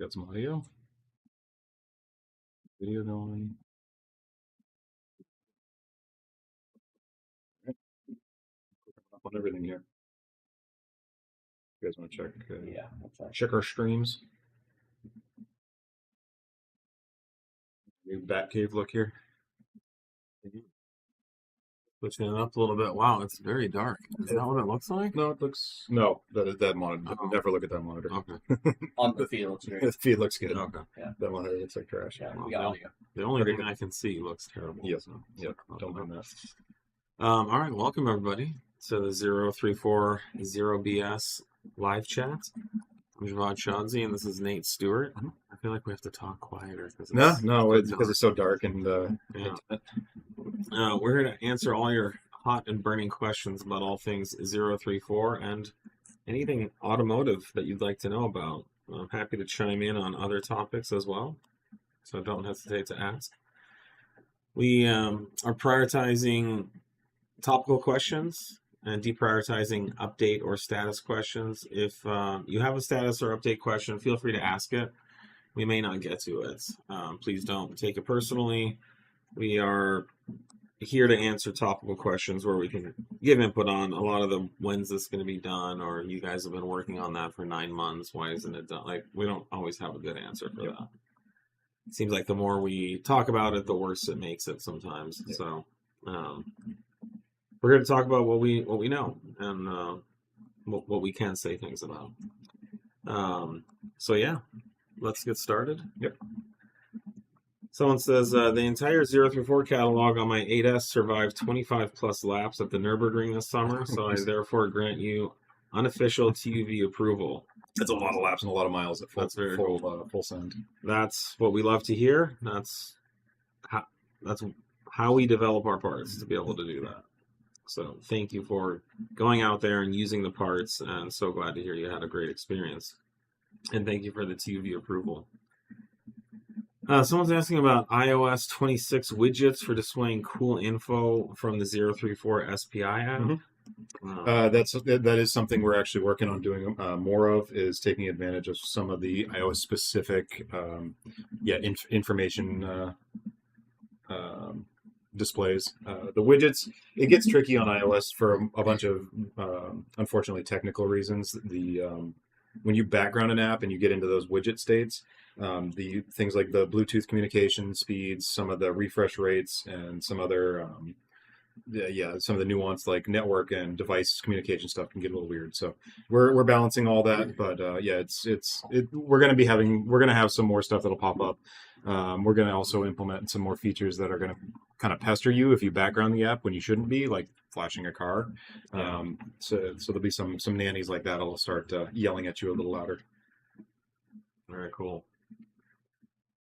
Got some audio. Video going. Up on everything here. You guys want to check? Yeah. Check our streams. New Batcave look here. Pushing it up a little bit. Wow, it's very dark. Is that what it looks like? No, it looks. No, that monitor. Oh. Never look at that monitor. Okay. On the field, too. The feed looks good. Okay. Yeah. That monitor looks like trash. Yeah, Well, we got audio. The only thing I can see looks terrible. Yep. So. Yep. Don't mind that. All right, welcome everybody to the 0340BS live chat. I'm Javon Chaudzi, and this is Nate Stewart. I feel like we have to talk quieter. No, it's because it's so dark and yeah. We're here to answer all your hot and burning questions about all things 034 and anything automotive that you'd like to know about. I'm happy to chime in on other topics as well, so don't hesitate to ask. We are prioritizing topical questions and deprioritizing update or status questions. If you have a status or update question, feel free to ask it. We may not get to it. Please don't take it personally. We are here to answer topical questions where we can give input on a lot of the when's this going to be done, or you guys have been working on that for 9 months. Why isn't it done? Like, we don't always have a good answer for that. It seems like the more we talk about it, the worse it makes it sometimes. Yep. So we're here to talk about what we know and what we can say things about. So yeah, let's get started. Yep. Someone says, the entire 034 catalog on my 8S survived 25 plus laps at the Nurburgring this summer, so I therefore grant you unofficial TUV approval. That's a lot of laps and a lot of miles at full, That's very full send. That's what we love to hear. That's how we develop our parts, to be able to do that. So thank you for going out there and using the parts, and so glad to hear you had a great experience. And thank you for the TUV approval. Someone's asking about iOS 26 widgets for displaying cool info from the 034 SPI app. Mm-hmm. That is something we're actually working on doing more of, is taking advantage of some of the iOS specific information displays. The widgets, it gets tricky on iOS for a bunch of unfortunately technical reasons. When you background an app and you get into those widget states, the things like the Bluetooth communication speeds, some of the refresh rates, and some other some of the nuance like network and device communication stuff can get a little weird. So we're balancing all that, but we're going to have some more stuff that'll pop up. We're going to also implement some more features that are going to kind of pester you if you background the app when you shouldn't be, like flashing a car. So there'll be some nannies like that that'll start yelling at you a little louder. Very cool.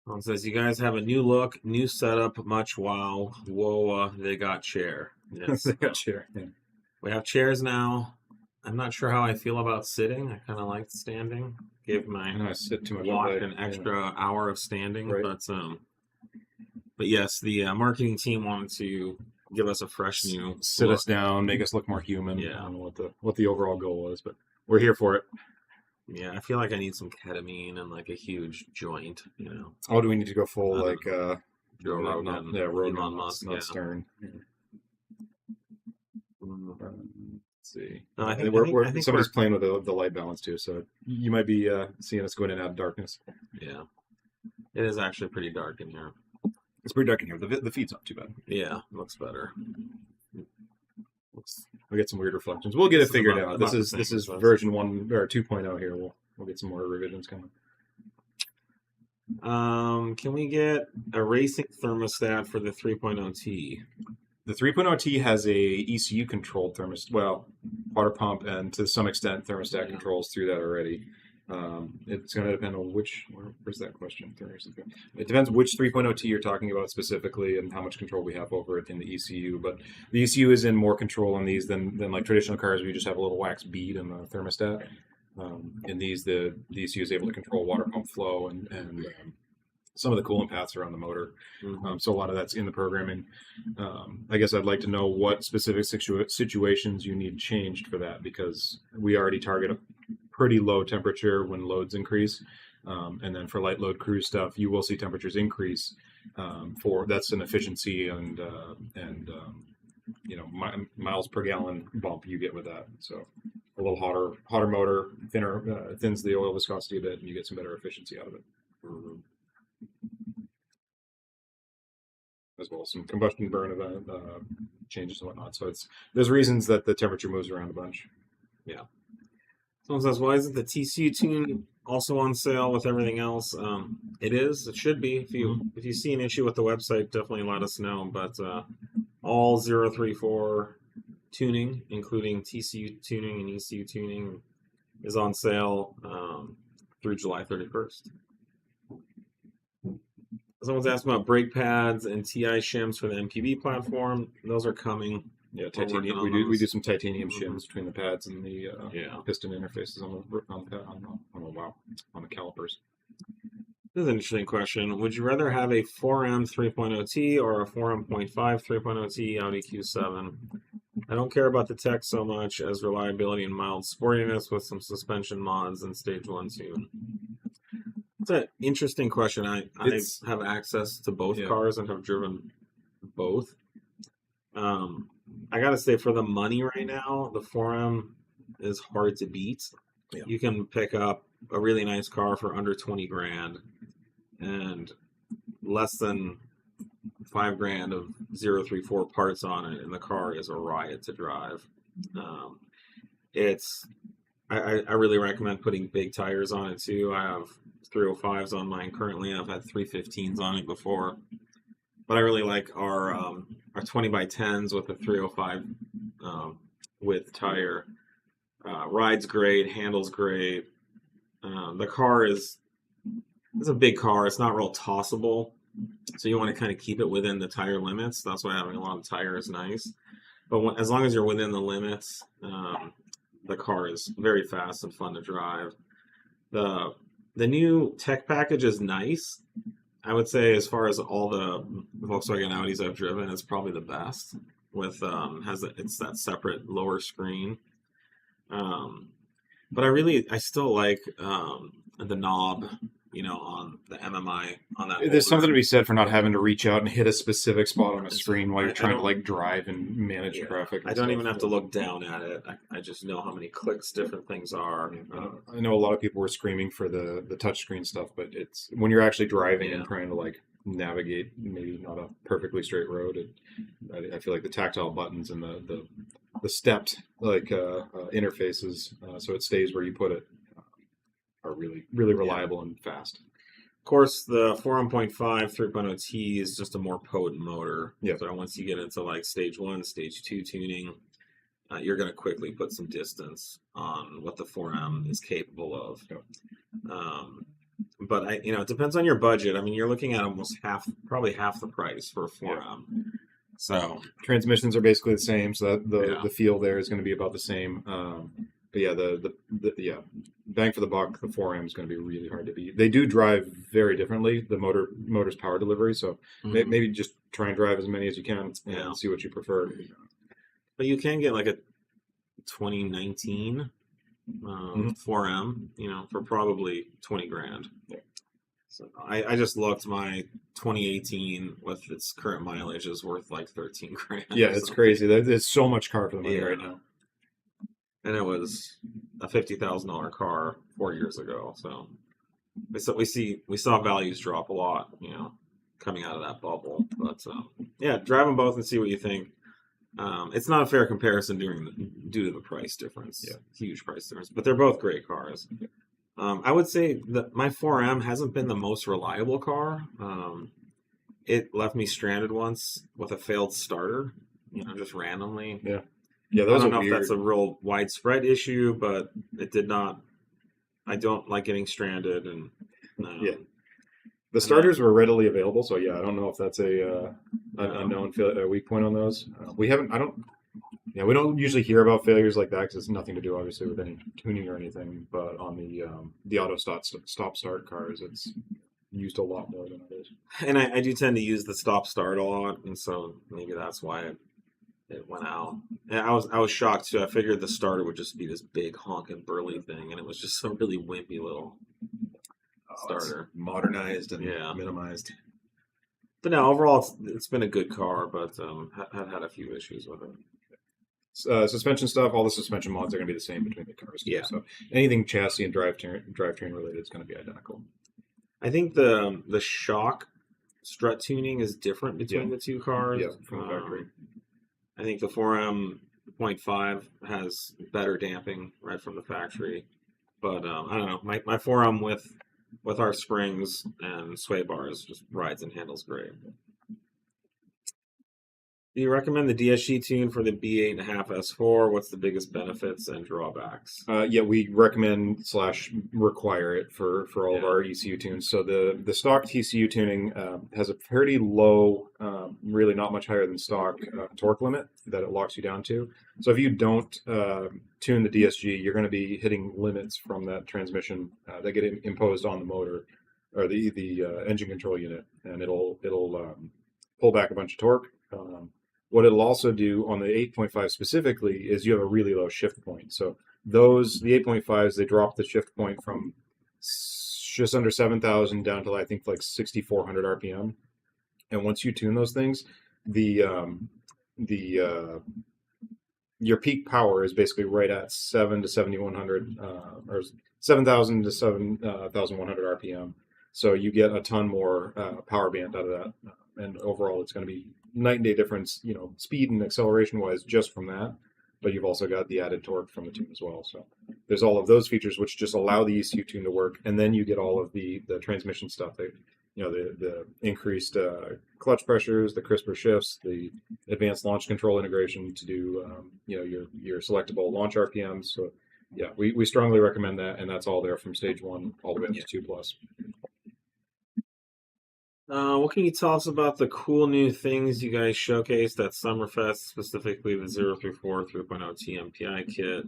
One says, you guys have a new look, new setup, much wow. Whoa, they got chair. Yes. They got chair. Yeah. We have chairs now. I'm not sure how I feel about sitting. I kind of like standing. Give my walk an extra hour of standing. Right. But yes, the marketing team wanted to give us a fresh new sit look. Us down, make us look more human. Yeah. I don't know what the overall goal was, but we're here for it. Yeah, I feel like I need some ketamine and like a huge joint, you know. Oh, do we need to go full like Joe Rogan? Rogan, Elon Musk, not Stern. Yeah. Let's see. No, I think somebody's playing with the light balance too, so you might be seeing us going in and out of darkness. Yeah, it is actually pretty dark in here. It's pretty dark in here. The feed's not too bad. Yeah, looks better. We get some weird reflections. We'll get it figured out. This is version 1 or 2.0 here. We'll get some more revisions coming. Can we get a racing thermostat for the 3.0T? The 3.0T has a ECU controlled thermostat. Well, water pump and to some extent thermostat controls through that already. It's going to depend on where's that question? It depends which 3.0T you're talking about specifically and how much control we have over it in the ECU. But the ECU is in more control on these than like traditional cars where you just have a little wax bead in the thermostat. In these, the ECU is able to control water pump flow and some of the coolant paths around the motor. So a lot of that's in the programming. I guess I'd like to know what specific situations you need changed for that, because we already target a pretty low temperature when loads increase. And then for light load cruise stuff, you will see temperatures increase. That's an efficiency and miles per gallon bump you get with that. So a little hotter motor, thins the oil viscosity a bit, and you get some better efficiency out of it. As well as some combustion burn event changes and whatnot. So there's reasons that the temperature moves around a bunch. Yeah. Someone says, why isn't the TCU tune also on sale with everything else? It is. It should be. If you see an issue with the website, definitely let us know. But all 034 tuning, including TCU tuning and ECU tuning, is on sale through July 31st. Someone's asking about brake pads and TI shims for the MQB platform. Those are coming. Yeah, titanium. We do some titanium shims between the pads and the piston interfaces on the calipers. This is an interesting question. Would you rather have a 4M 3.0T or a 4M.5 3.0T Audi Q7? I don't care about the tech so much as reliability and mild sportiness with some suspension mods and stage 1 tune. It's an interesting question. I have access to both cars and have driven both. I gotta say, for the money right now, the 4M is hard to beat. Yeah. You can pick up a really nice car for under 20 grand and less than 5 grand of 034 parts on it, and the car is a riot to drive. I really recommend putting big tires on it too. I have 305s on mine currently. I've had 315s on it before, but I really like our 20 by 10s with a 305 width tire. Rides great, handles great. The car it's a big car. It's not real tossable, so you want to kind of keep it within the tire limits. That's why having a lot of tire is nice. But as long as you're within the limits, the car is very fast and fun to drive. The new tech package is nice. I would say, as far as all the Volkswagen Audis I've driven, it's probably the best. With it's that separate lower screen. But I still like the knob, on the MMI on that. There's something to be said for not having to reach out and hit a specific spot on a screen while you're trying to drive and manage traffic. I don't even have to look down at it. I just know how many clicks different things are. I know a lot of people were screaming for the touchscreen stuff, but it's when you're actually driving and trying to navigate maybe not a perfectly straight road. I feel like the tactile buttons and the stepped interfaces, so it stays where you put it, are really, really reliable and fast. Of course, the 4M.5 3.0T is just a more potent motor. Yeah. So once you get into stage 1, stage 2 tuning, you're going to quickly put some distance on what the 4M is capable of. Yeah. But it depends on your budget. I mean, you're looking at almost probably half the price for a 4M. Yeah. So transmissions are basically the same, so that the feel there is going to be about the same. But yeah, the bang for the buck, the 4M is going to be really hard to beat. They do drive very differently, the motor's power delivery, so maybe just try and drive as many as you can and see what you prefer. But you can get a 2019 4M, for probably 20 grand. Yeah. So I just looked, my 2018 with its current mileage is worth 13 grand. Yeah, it's crazy. There's so much car for the money right now. And it was a $50,000 car 4 years ago. So we saw values drop a lot, coming out of that bubble. But drive them both and see what you think. It's not a fair comparison due to the price difference. Yeah. Huge price difference. But they're both great cars. I would say that my 4M hasn't been the most reliable car. It left me stranded once with a failed starter, just randomly. Yeah. Yeah, those I don't know if that's a real widespread issue, but it did not. I don't like getting stranded, and the starters were readily available. So I don't know if that's a unknown weak point on those. We don't usually hear about failures like that because it's nothing to do, obviously, with any tuning or anything. But on the auto stop start cars, it's used a lot more than others. And I do tend to use the stop start a lot, and so maybe that's why it went out. And I was shocked too. I figured the starter would just be this big honking burly thing, and it was just some really wimpy little. starter. Modernized and Yeah. minimized. But no, overall, it's been a good car, but have had a few issues with it. Suspension stuff, all the suspension mods are going to be the same between the cars too. Yeah. So anything chassis and drivetrain related is going to be identical. I think the shock strut tuning is different between the two cars. Yeah, from the factory. I think the 4M.5 has better damping right from the factory, but I don't know. My 4M with our springs and sway bars just rides and handles great. Do you recommend the DSG tune for the B8.5 S4? What's the biggest benefits and drawbacks? Yeah, we recommend / require it for all of our ECU tunes. So the stock TCU tuning has a pretty low, really not much higher than stock torque limit that it locks you down to. So if you don't tune the DSG, you're going to be hitting limits from that transmission that get imposed on the motor or the engine control unit, and it'll pull back a bunch of torque. What it'll also do on the 8.5 specifically is you have a really low shift point. So the 8.5s, they drop the shift point from just under 7,000 down to I think like 6,400 RPM. And once you tune those things, your peak power is basically right at 7 to 7,100 or 7,000 to 7,100 RPM. So you get a ton more power band out of that, and overall it's going to be night and day difference, speed and acceleration wise just from that. But you've also got the added torque from the tune as well. So there's all of those features which just allow the ECU tune to work, and then you get all of the transmission stuff. The increased clutch pressures, the crisper shifts, the advanced launch control integration to do your selectable launch RPMs. So yeah, we strongly recommend that, and that's all there from stage 1 all the way up to 2+. What can you tell us about the cool new things you guys showcased at SummerFest, specifically the 034 3.0 TMPI kit,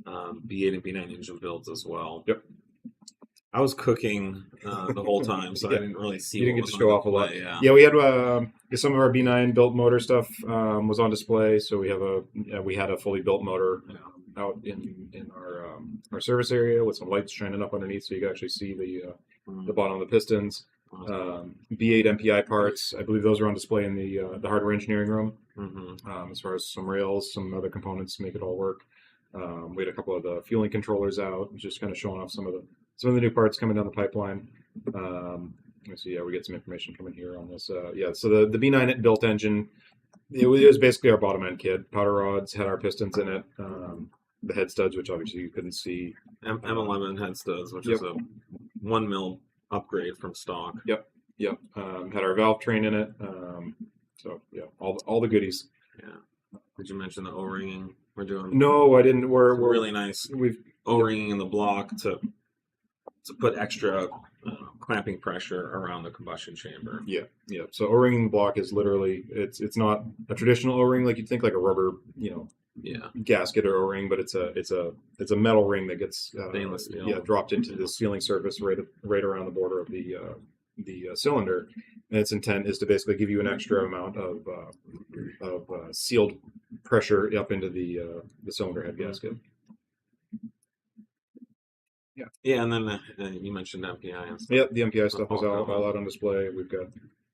B8 and B9 engine builds as well? Yep. I was cooking the whole time, so I didn't really see. You didn't get to show off a lot. Yeah, we had some of our B9 built motor stuff was on display. So we had a fully built motor out in our service area with some lights shining up underneath, so you can actually see the bottom of the pistons. B8 MPI parts, I believe those are on display in the hardware engineering room. As far as some rails, some other components to make it all work. We had a couple of the fueling controllers out, just kind of showing off some of the new parts coming down the pipeline. Let's see, we get some information coming here on this. So the B9 built engine, it was basically our bottom end kit. Powder rods had our pistons in it. The head studs, which obviously you couldn't see. M11 head studs, which is a 1 mil upgrade from stock. Yep. Had our valve train in it. So yeah, all the goodies. Yeah. Did you mention the O-ringing we're doing? No, I didn't. We're really nice. We've O-ringing in the block to put extra clamping pressure around the combustion chamber. Yeah. So O-ringing the block is literally it's not a traditional O-ring like you'd think, like a rubber, gasket or O-ring, but it's a metal ring that gets stainless steel. Dropped into the sealing surface right around the border of the cylinder, and its intent is to basically give you an extra amount of sealed pressure up into the cylinder head gasket. Yeah, and then you mentioned MPI and stuff. Yep, the MPI stuff was all out on display. We've got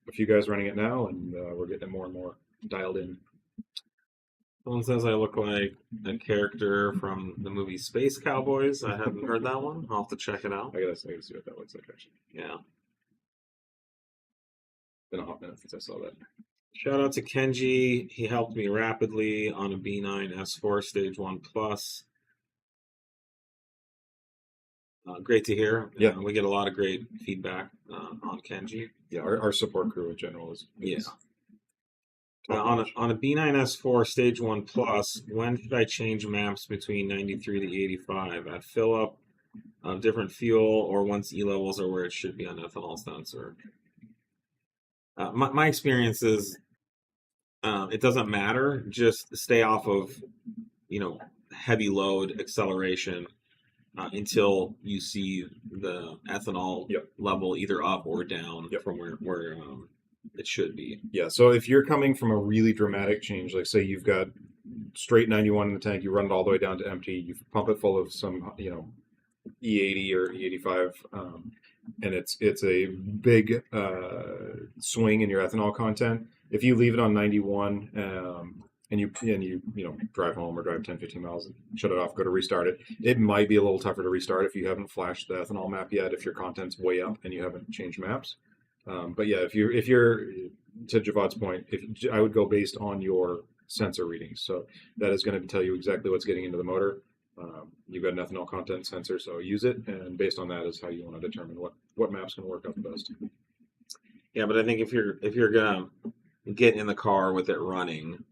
a few guys running it now, and we're getting it more and more dialed in. Someone says I look like a character from the movie Space Cowboys. I haven't heard that one. I'll have to check it out. I gotta see what that looks like, actually. Yeah. Been a hot minute since I saw that. Shout out to Kenji. He helped me rapidly on a B9 S4 Stage 1 Plus. Great to hear. Yeah. We get a lot of great feedback on Kenji. Yeah, our support crew in general is on a B9 S4 Stage 1 Plus, when should I change maps between 93 to 85? At fill up of different fuel, or once E levels are where it should be on ethanol sensor? My experience is it doesn't matter. Just stay off of heavy load acceleration until you see the ethanol level either up or down from where it should be. Yeah, so if you're coming from a really dramatic change, like say you've got straight 91 in the tank, you run it all the way down to empty, you pump it full of some, E80 or E85, and it's a big swing in your ethanol content. If you leave it on 91, and you drive home or drive 10-15 miles, shut it off, go to restart it, it might be a little tougher to restart if you haven't flashed the ethanol map yet, if your content's way up and you haven't changed maps. But yeah, if you're to Javad's point, I would go based on your sensor readings. So that is going to tell you exactly what's getting into the motor. You've got an ethanol content sensor, so use it, and based on that is how you want to determine what map's going to work out the best. Yeah, but I think if you're gonna get in the car with it running,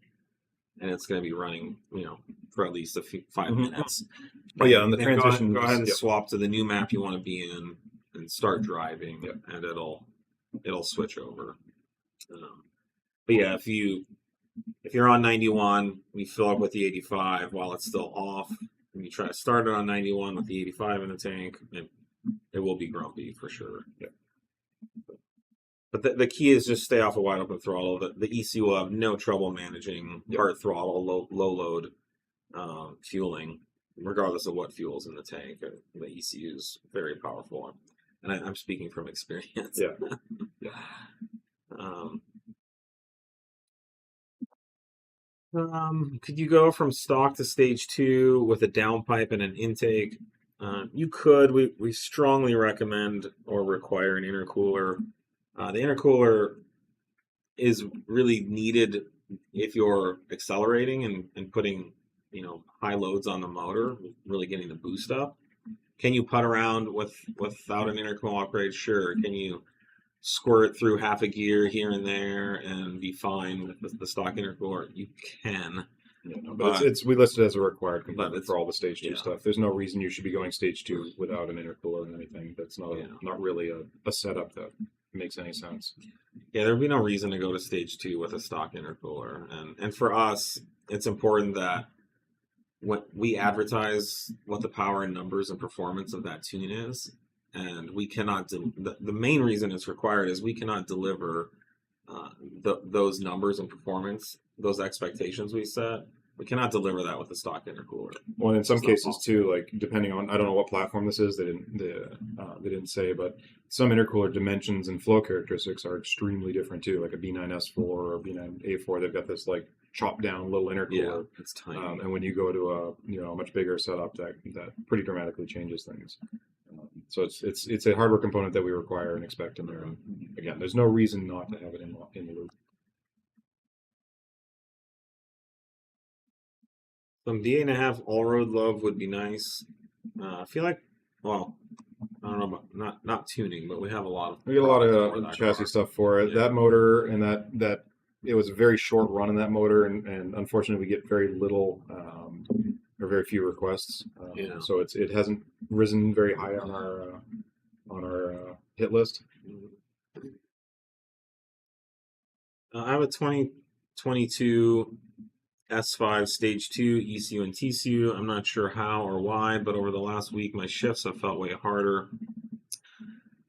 and it's going to be running, for at least 5 minutes. Oh yeah, on the then transition, go ahead and swap to the new map you want to be in, and start driving, Yep. and it'll switch over. But yeah, if you're on 91, you fill up with the 85 while it's still off, and you try to start it on 91 with the 85 in the tank, it will be grumpy for sure. Yep. But the key is just stay off a wide open throttle. The ECU will have no trouble managing part throttle, low load fueling, regardless of what fuel's in the tank. The ECU is very powerful, and I'm speaking from experience. Yeah. Could you go from stock to stage 2 with a downpipe and an intake? You could. We strongly recommend or require an intercooler. The intercooler is really needed if you're accelerating and putting, high loads on the motor, really getting the boost up. Can you putt around without an intercooler upgrade? Sure. Can you squirt through half a gear here and there and be fine with the stock intercooler? You can. Yeah, but we listed it as a required component for all the stage 2 stuff. There's no reason you should be going stage 2 without an intercooler or anything. That's not really a setup that makes any sense. Yeah, there'd be no reason to go to stage 2 with a stock intercooler. And for us, it's important that when we advertise what the power and numbers and performance of that tune is, and we cannot the main reason it's required is we cannot deliver those numbers and performance, those expectations we set. We cannot deliver that with the stock intercooler. Well, in some cases too, like depending on, I don't know what platform this is, they didn't say, but some intercooler dimensions and flow characteristics are extremely different too. Like a B9 S4 or B9 A4, they've got this like chopped down little intercooler. Yeah, it's tiny. And when you go to a much bigger setup, that pretty dramatically changes things. So it's a hardware component that we require and expect in there. And again, there's no reason not to have it in the loop. Some B8.5 Allroad love would be nice. I feel like, well, I don't know about not tuning, but we have a lot of. We get a lot of chassis stuff for it. Yeah. That motor and that it was a very short run in that motor, and unfortunately we get very little or very few requests. So it hasn't risen very high on our hit list. I have a 2022 S5 Stage 2 ECU and TCU. I'm not sure how or why, but over the last week, my shifts have felt way harder.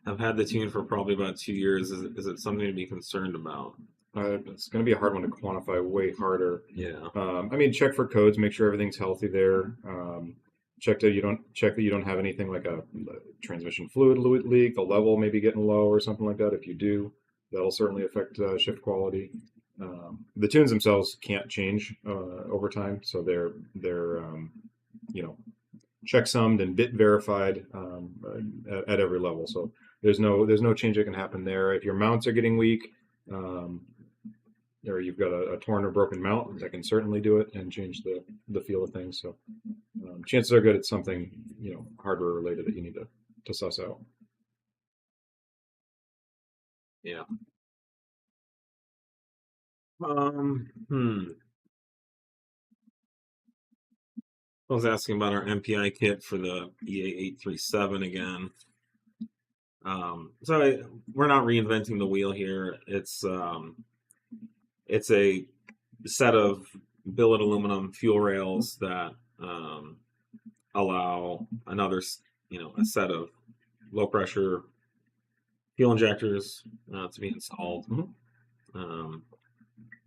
I've had the tune for probably about 2 years. Is it something to be concerned about? It's going to be a hard one to quantify, way harder. Yeah. Check for codes, make sure everything's healthy there. Check that you don't have anything like a transmission fluid leak, the level maybe getting low or something like that. If you do, that'll certainly affect shift quality. The tunes themselves can't change over time, so they're checksummed and bit verified at every level. So there's no change that can happen there. If your mounts are getting weak, or you've got a torn or broken mount, that can certainly do it and change the feel of things. So chances are good it's something hardware related that you need to suss out. Yeah. I was asking about our MPI kit for the EA837 again. So we're not reinventing the wheel here. It's a set of billet aluminum fuel rails that allow another, a set of low pressure fuel injectors to be installed. Mm-hmm.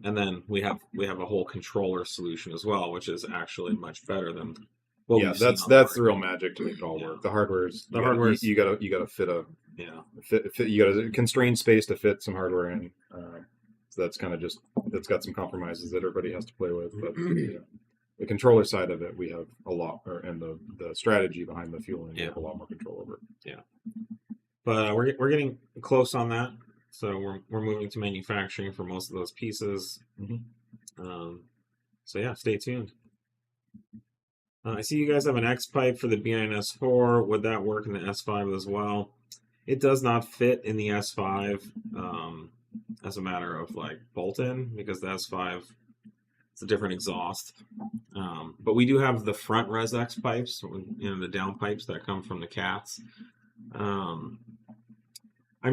And then we have a whole controller solution as well, which is actually much better than what Yeah, we've seen that's on the the real market. magic to make it all Yeah. work. The hardware's The hardware's- you gotta fit a Yeah. you gotta constrain space to fit some hardware in. So that's kind of just that's got some compromises that everybody has to play with. But the controller side of it, we have a lot, and the strategy behind the fueling, we have a lot more control over. Yeah. But we're getting close on that. So we're moving to manufacturing for most of those pieces. So yeah, stay tuned. I see you guys have an X pipe for the B9 S4. Would that work in the S5 as well? It does not fit in the S5 as a matter of like bolt-in, because the S5 it's a different exhaust. But we do have the front Res X pipes, the down pipes that come from the cats. I'm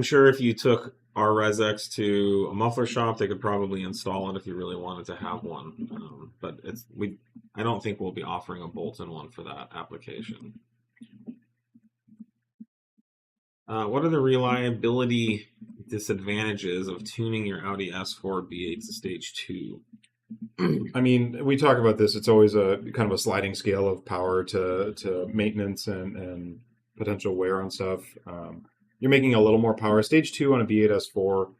sure if you took our Res X to a muffler shop, they could probably install it if you really wanted to have one. But I don't think we'll be offering a bolt-in one for that application. What are the reliability disadvantages of tuning your Audi S4 B8 to stage 2? I mean, we talk about this. It's always a kind of a sliding scale of power to maintenance and potential wear on stuff. You're making a little more power. Stage 2 on a B8 S4,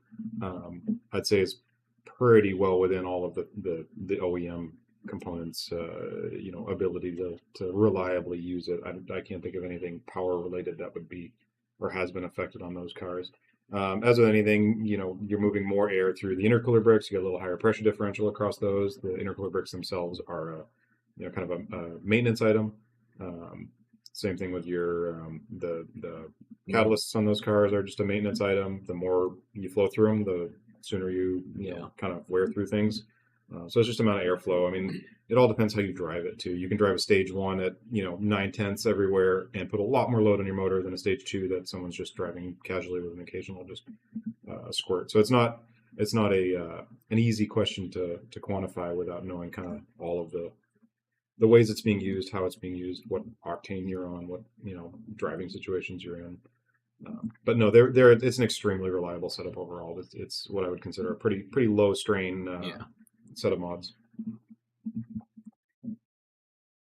I'd say is pretty well within all of the OEM components, ability to reliably use it. I can't think of anything power related that would be or has been affected on those cars. As with anything, you're moving more air through the intercooler bricks. You get a little higher pressure differential across those. The intercooler bricks themselves are, kind of a maintenance item. Same thing with your the catalysts on those cars are just a maintenance item. The more you flow through them, the sooner you kind of wear through things. So it's just amount of airflow. I mean, it all depends how you drive it too. You can drive a stage 1 at 9/10 everywhere and put a lot more load on your motor than a stage 2 that someone's just driving casually with an occasional just squirt. So it's not an easy question to quantify without knowing kind of all of the ways it's being used, how it's being used, what octane you're on, what driving situations you're in. But no, it's an extremely reliable setup overall. It's what I would consider a pretty low strain set of mods.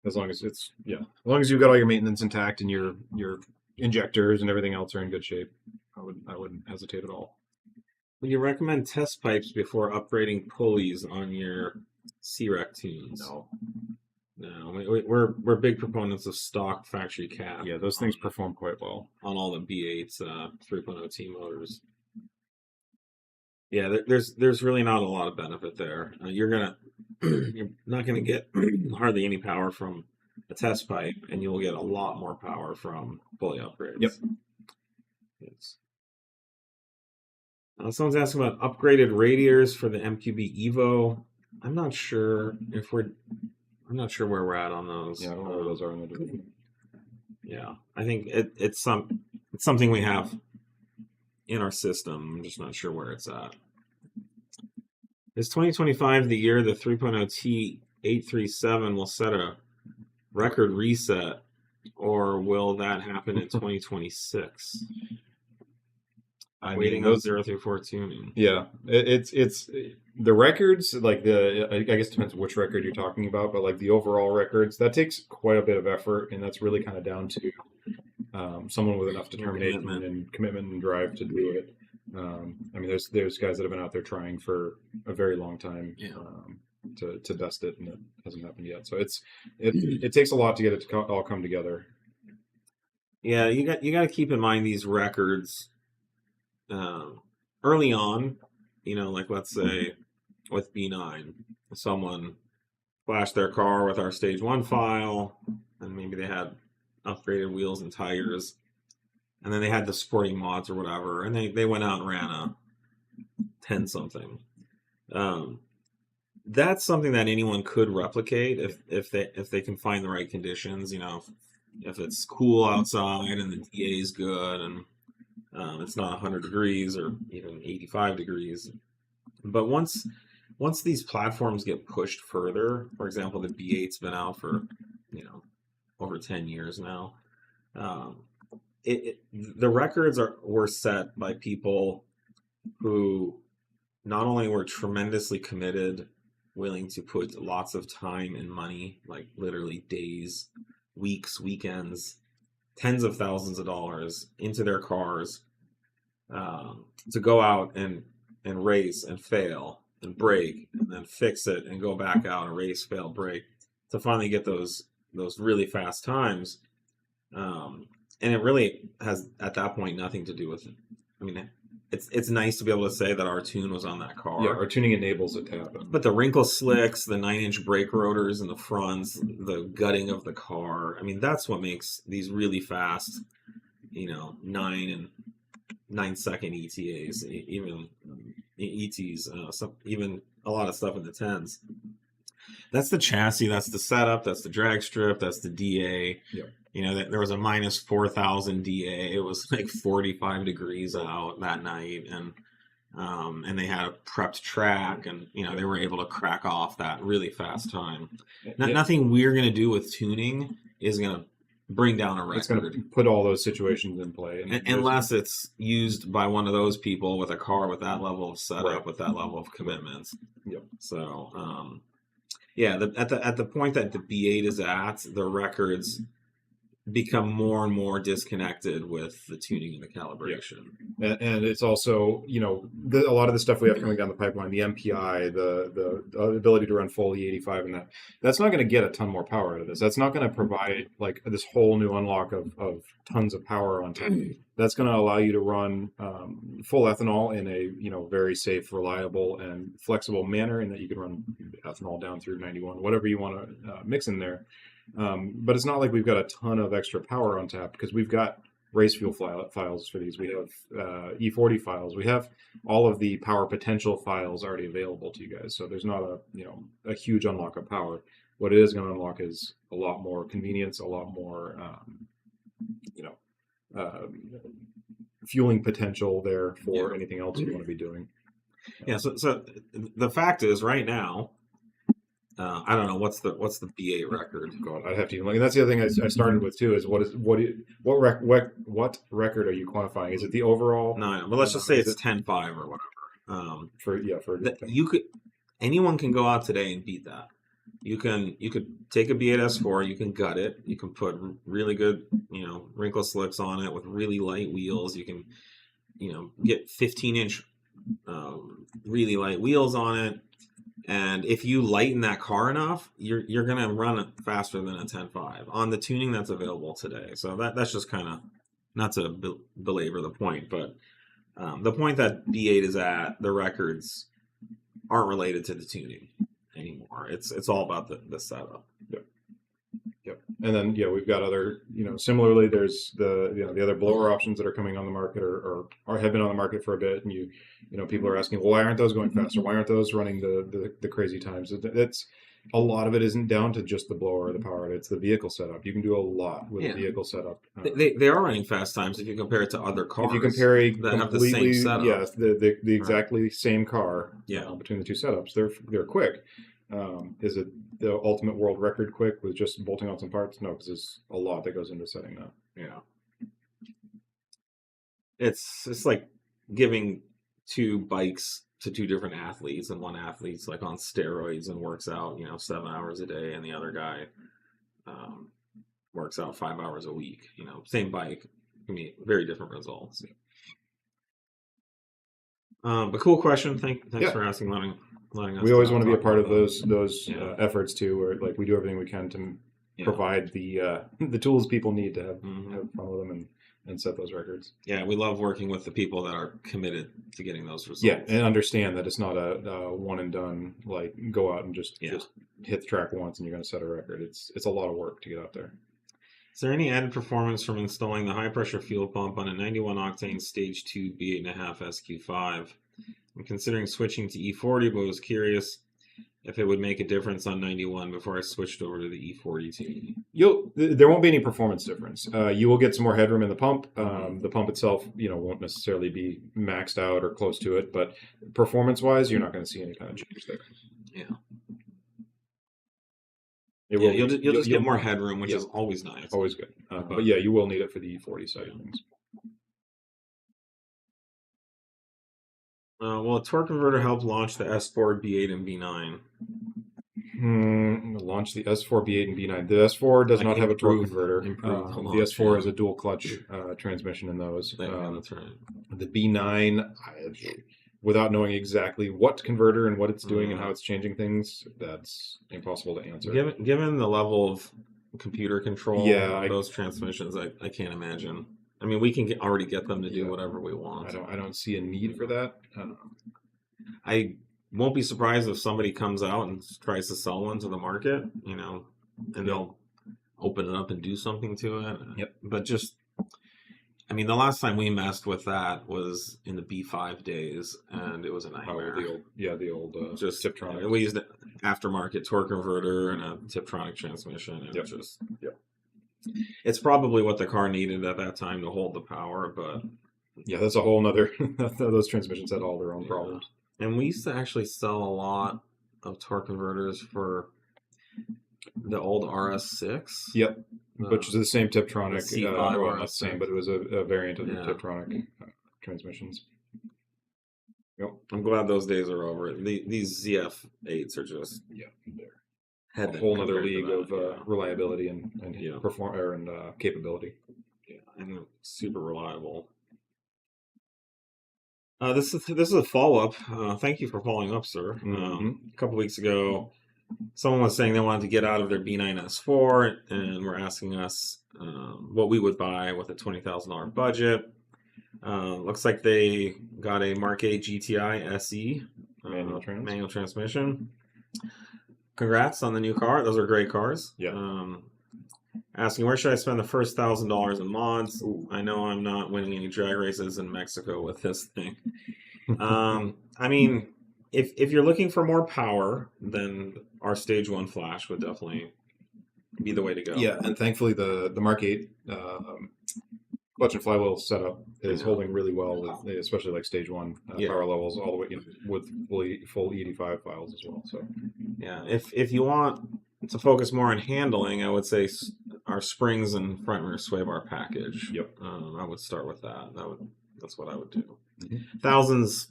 As long as you've got all your maintenance intact and your injectors and everything else are in good shape, I wouldn't hesitate at all. Would you recommend test pipes before upgrading pulleys on your CREC tunes? No, we're big proponents of stock factory cap. Yeah, those things perform quite well on all the B8's 3.0 T motors. Yeah, there's really not a lot of benefit there. You're not gonna get hardly any power from a test pipe, and you'll get a lot more power from pulley upgrades. Yep. Yes. Someone's asking about upgraded radiators for the MQB-Evo. I'm not sure where we're at on those. Yeah, I don't know where those are in the division. Yeah, I think it's something we have in our system. I'm just not sure where it's at. Is 2025 the year the 3.0 T 837 will set a record reset, or will that happen in 2026? Waiting on 034 tuning. Yeah, it's the records, like I guess it depends which record you're talking about, but like the overall records, that takes quite a bit of effort, and that's really kind of down to someone with enough determination and commitment and drive to do it. I mean, there's guys that have been out there trying for a very long time to dust it, and it hasn't happened yet. So it takes a lot to get it to all come together. Yeah, you got to keep in mind these records early on. Like let's say with B9, someone flashed their car with our stage 1 file, and maybe they had upgraded wheels and tires, and then they had the supporting mods or whatever, and they went out and ran a 10 something. That's something that anyone could replicate if they can find the right conditions. If it's cool outside and the DA is good and it's not 100 degrees or even 85 degrees. But once these platforms get pushed further, for example, the B8's been out for over 10 years now. The records were set by people who not only were tremendously committed, willing to put lots of time and money, like literally days, weeks, weekends, tens of thousands of dollars into their cars to go out and race and fail and break and then fix it and go back out and race, fail, break to finally get those really fast times. And it really has at that point nothing to do with it. I mean, it's nice to be able to say that our tune was on that car. Yeah, our tuning enables it to happen. But the wrinkle slicks, the 9-inch brake rotors in the fronts, the gutting of the car, I mean, that's what makes these really fast, 9 and 9-second ETAs, even ETs, even a lot of stuff in the 10s. That's the chassis, that's the setup, that's the drag strip, that's the DA. Yeah. There was a minus 4,000 DA. It was like 45 degrees out that night, and they had a prepped track, and they were able to crack off that really fast time. Nothing we're going to do with tuning is going to bring down a record. It's going to put all those situations in play, unless it's used by one of those people with a car with that level of setup, right, with that level of commitments. Yep. So, at the point that the B8 is at, the records become more and more disconnected with the tuning and the calibration. Yeah. And it's also, a lot of the stuff we have coming down the pipeline, the MPI, the ability to run full E85 and that's not going to get a ton more power out of this. That's not going to provide like this whole new unlock of tons of power on top. That's going to allow you to run full ethanol in a, very safe, reliable, and flexible manner, and that you can run ethanol down through 91, whatever you want to mix in there. But it's not like we've got a ton of extra power on tap, because we've got race fuel files for these. We have E40 files. We have all of the power potential files already available to you guys. So there's not a huge unlock of power. What it is going to unlock is a lot more convenience, a lot more fueling potential there for anything else you want to be doing. Yeah. So the fact is, right now, I don't know what's the B8 record. God, I'd have to. And that's the other thing I started with too. Is what record are you quantifying? Is it the overall? No, but let's just say it's 10.5 or whatever. Anyone can go out today and beat that. You could take a B8 S4, you can gut it, you can put really good wrinkle slicks on it with really light wheels. You can get 15-inch really light wheels on it. And if you lighten that car enough, you're going to run it faster than a 10.5 on the tuning that's available today. So that's just kind of, not to belabor the point, but the point that B8 is at, the records aren't related to the tuning anymore. It's all about the setup. Yep. And then we've got other similarly, there's the other blower options that are coming on the market or have been on the market for a bit, and people are asking, well, why aren't those going faster? Why aren't those running the crazy times? It's a lot of it isn't down to just the blower or the power. It's the vehicle setup. You can do a lot with the vehicle setup. They are running fast times if you compare it to other cars. If you compare that have the same setup, the exactly same car, between the two setups, they're quick. Is it the ultimate world record quick with just bolting on some parts? No, because there's a lot that goes into setting that. Yeah. It's like giving two bikes to two different athletes, and one athlete's like on steroids and works out 7 hours a day, and the other guy works out 5 hours a week. Same bike, I mean, very different results. But cool question. Thanks for asking. Letting us. We always want to be a part of those efforts too, where like we do everything we can to provide the tools people need to have fun with them and set those records. Yeah, we love working with the people that are committed to getting those results. Yeah, and understand that it's not a one and done, like go out and just hit the track once and you're going to set a record. It's a lot of work to get out there. Is there any added performance from installing the high pressure fuel pump on a 91 octane stage 2 B8.5 SQ5? I'm considering switching to E40, but was curious if it would make a difference on 91 before I switched over to the E40 tuning. There won't be any performance difference. You will get some more headroom in the pump. The pump itself, won't necessarily be maxed out or close to it, but performance-wise, you're not going to see any kind of change there. Yeah. You'll just get more headroom, which is always nice. Always good. But you will need it for the E40 side of things. Will a torque converter help launch the S4 B8 and B9? Launch the S4 B8 and B9. The S4 does Like not have a torque improve converter. the The launch, S4 yeah. is a dual clutch transmission in those. Yeah, that's right. The B9, without knowing exactly what converter and what it's doing and how it's changing things, that's impossible to answer. Given the level of computer control Yeah, of those transmissions, I can't imagine. I mean, we can already get them to do whatever we want. I don't see a need for that. I won't be surprised if somebody comes out and tries to sell one to the market, you know, and they'll open it up and do something to it. Yep. But just, I mean, the last time we messed with that was in the B5 days, and it was a nightmare. The old just Tiptronic. We used an aftermarket torque converter and a Tiptronic transmission. And it's probably what the car needed at that time to hold the power, but yeah, that's a whole nother. Those transmissions had all their own problems. And we used to actually sell a lot of torque converters for the old RS6. Yep, which is the same Tiptronic. The C5 well, not the same, but it was a variant of the Tiptronic transmissions. Yep. I'm glad those days are over. These ZF8s are just they're a whole other league of reliability and capability. Yeah, and super reliable. This is a follow-up. Thank you for following up, sir. A couple weeks ago, someone was saying they wanted to get out of their B9 S4 and were asking us what we would buy with a $20,000 budget. Looks like they got a Mark A GTI SE manual transmission. Congrats on the new car. Those are great cars. Yeah. Asking, where should I spend the first $1,000 in mods? I know I'm not winning any drag races in Mexico with this thing. I mean, if you're looking for more power, then our Stage 1 Flash would definitely be the way to go. Yeah, and thankfully the Mark 8 clutch and flywheel setup is holding really well, with, especially like Stage 1 power levels, all the way with full 85 files as well. So yeah, if you want to focus more on handling, I would say our springs and front rear sway bar package. Yep. I would start with that. That's what I would do. Thousands,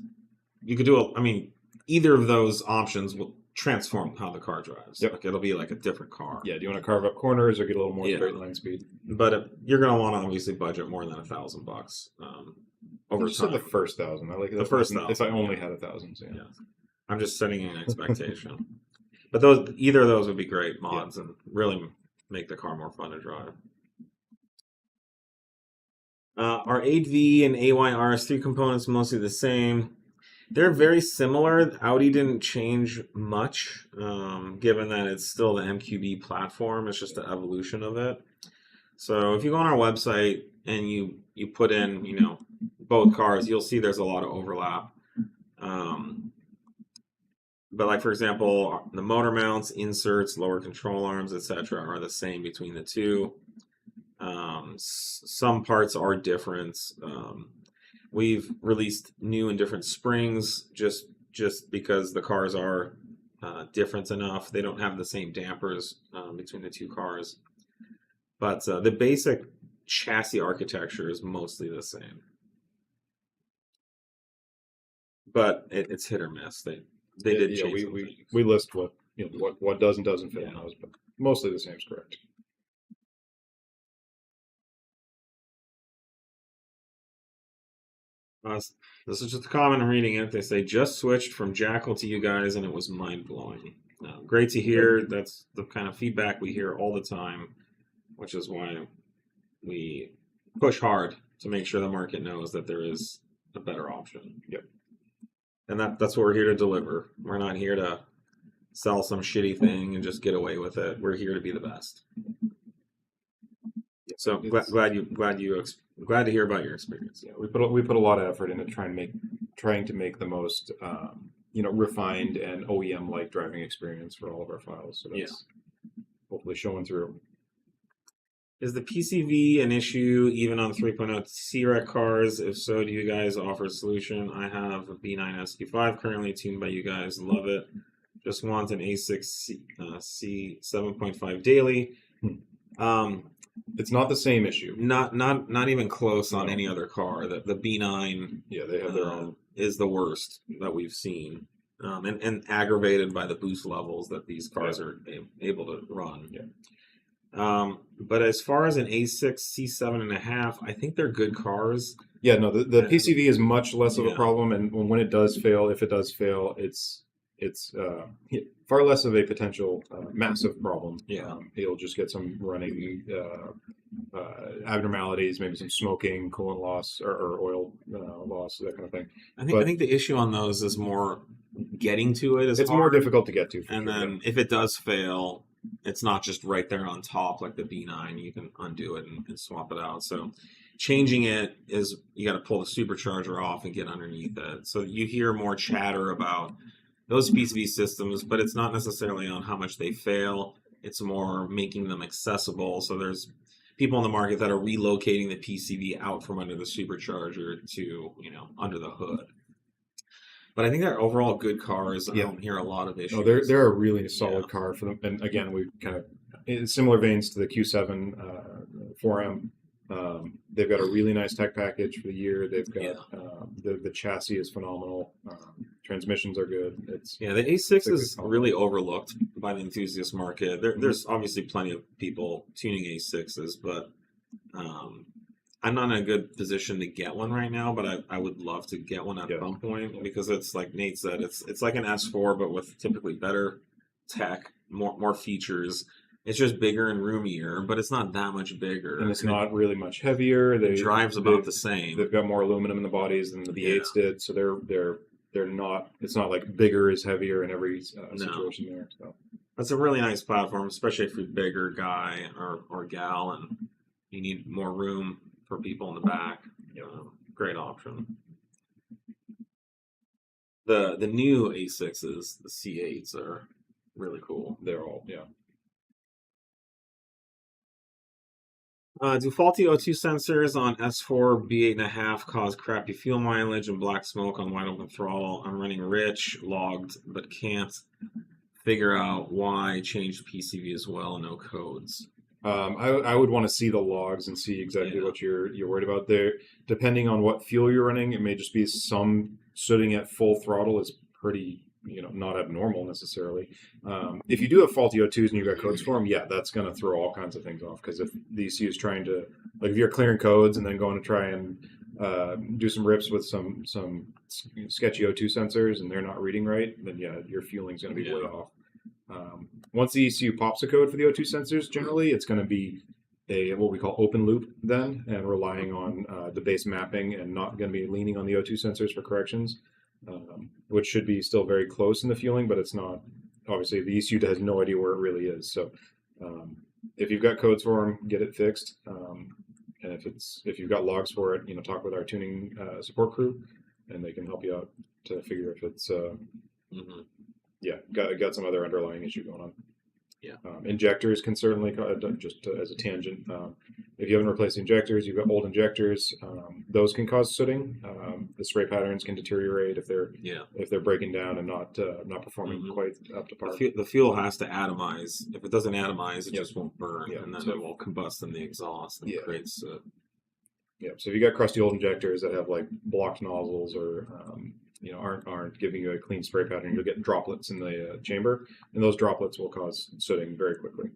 you could do. I mean, either of those options will transform how the car drives. Yep. Like, it'll be like a different car. Yeah. Do you want to carve up corners or get a little more straight line speed? But you're going to want to obviously budget more than $1,000 over time. Said the first 1,000. I like the first 1,000. If I only had 1,000. So yeah. I'm just setting an expectation. But either of those would be great mods and really make the car more fun to drive. Our 8V and AY RS3 components mostly the same. They're very similar. Audi didn't change much, given that it's still the MQB platform. It's just the evolution of it. So if you go on our website and you put in, both cars, you'll see there's a lot of overlap. But like, for example, the motor mounts, inserts, lower control arms, etc. are the same between the two. Some parts are different. We've released new and different springs just because the cars are different enough. They don't have the same dampers between the two cars. But the basic chassis architecture is mostly the same. But it's hit or miss. They did change. We list what does and doesn't fit in those, but mostly the same is correct. This is just a comment. I'm reading it. They say, just switched from Jackal to you guys, and it was mind-blowing. Great to hear. That's the kind of feedback we hear all the time, which is why we push hard to make sure the market knows that there is a better option. Yep. And that's what we're here to deliver. We're not here to sell some shitty thing and just get away with it. We're here to be the best. So glad to hear about your experience. Yeah, we put a lot of effort into trying to make the most refined and OEM like driving experience for all of our files. So that's hopefully showing through. Is the PCV an issue even on 3.0 CREC cars? If so, do you guys offer a solution? I have a B9 SQ5 currently tuned by you guys. Love it. Just want an A6 C7.5 daily. It's not the same issue. Not even close on any other car. The B9, they have their own. Is the worst that we've seen. and aggravated by the boost levels that these cars are able to run. Yeah. But as far as an A6 C7.5, I think they're good cars. Yeah, no, the PCV is much less of a Yeah. problem, and when it does fail, if it does fail, it's far less of a potential massive problem. Yeah. You'll just get some running abnormalities, maybe some smoking, coolant loss, or oil loss, that kind of thing. I think the issue on those is more getting to it. It's more difficult to get to. And then if it does fail, it's not just right there on top like the B9. You can undo it and swap it out. So changing it is you got to pull the supercharger off and get underneath it. So you hear more chatter about those PCV systems, but it's not necessarily on how much they fail. It's more making them accessible. So there's people in the market that are relocating the PCV out from under the supercharger to, under the hood. But I think they're overall good cars. I don't hear a lot of issues. No, they're a really solid car for them. And again, we kind of in similar veins to the Q7 4M. They've got a really nice tech package for the year. They've got the chassis is phenomenal. Transmissions are good. The A6 is really overlooked by the enthusiast market. There's obviously plenty of people tuning A6s, but I'm not in a good position to get one right now. But I would love to get one at some point because it's like Nate said, it's like an S4 but with typically better tech, more features. It's just bigger and roomier, but it's not that much bigger. And it's not really much heavier. It drives about the same. They've got more aluminum in the bodies than the B8s did, so they're not. It's not like bigger is heavier in every situation there. So that's a really nice platform, especially if you're a bigger guy or gal and you need more room for people in the back. Great option. The new A6s, the C8s, are really cool. They're all Do faulty O2 sensors on S4 B8.5 cause crappy fuel mileage and black smoke on wide open throttle? I'm running rich, logged, but can't figure out why. Change PCV as well, no codes. I would want to see the logs and see exactly what you're worried about there. Depending on what fuel you're running, it may just be some sitting at full throttle is pretty not abnormal necessarily. If you do have faulty O2s and you've got codes for them, that's going to throw all kinds of things off. Because if the ECU is trying to, like if you're clearing codes and then going to try and do some rips with some sketchy O2 sensors and they're not reading right, then your fueling's going to be way off. Once the ECU pops a code for the O2 sensors, generally it's going to be what we call open loop then, and relying on the base mapping and not going to be leaning on the O2 sensors for corrections. Which should be still very close in the fueling, but it's not. Obviously, the ECU has no idea where it really is. So, if you've got codes for them, get it fixed. And if you've got logs for it, talk with our tuning support crew, and they can help you out to figure if it's got some other underlying issue going on. Injectors can certainly, just as a tangent, if you haven't replaced the injectors, you've got old injectors, those can cause sooting. The spray patterns can deteriorate if they're breaking down and not performing quite up to par. The fuel has to atomize. If it doesn't atomize, it just won't burn, and then it will combust in the exhaust and creates. So if you got crusty old injectors that have like blocked nozzles or aren't giving you a clean spray pattern, you'll get droplets in the chamber, and those droplets will cause sooting very quickly.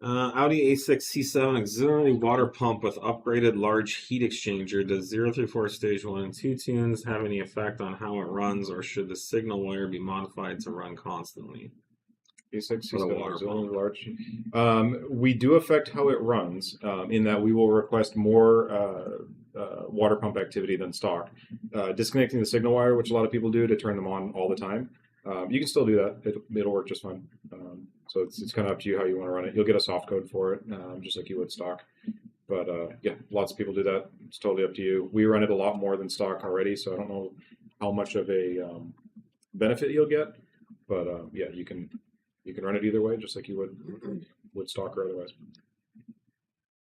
Audi A6 C7 auxiliary water pump with upgraded large heat exchanger. Does 034 stage 1 and 2 tunes have any effect on how it runs, or should the signal wire be modified to run constantly? A6 C7 auxiliary large. We do affect how it runs in that we will request more water pump activity than stock. Disconnecting the signal wire, which a lot of people do to turn them on all the time. You can still do that. It'll work just fine. So it's kind of up to you how you want to run it. You'll get a soft code for it, just like you would stock. But lots of people do that. It's totally up to you. We run it a lot more than stock already, so I don't know how much of a benefit you'll get. But you can run it either way, just like you would stock or otherwise.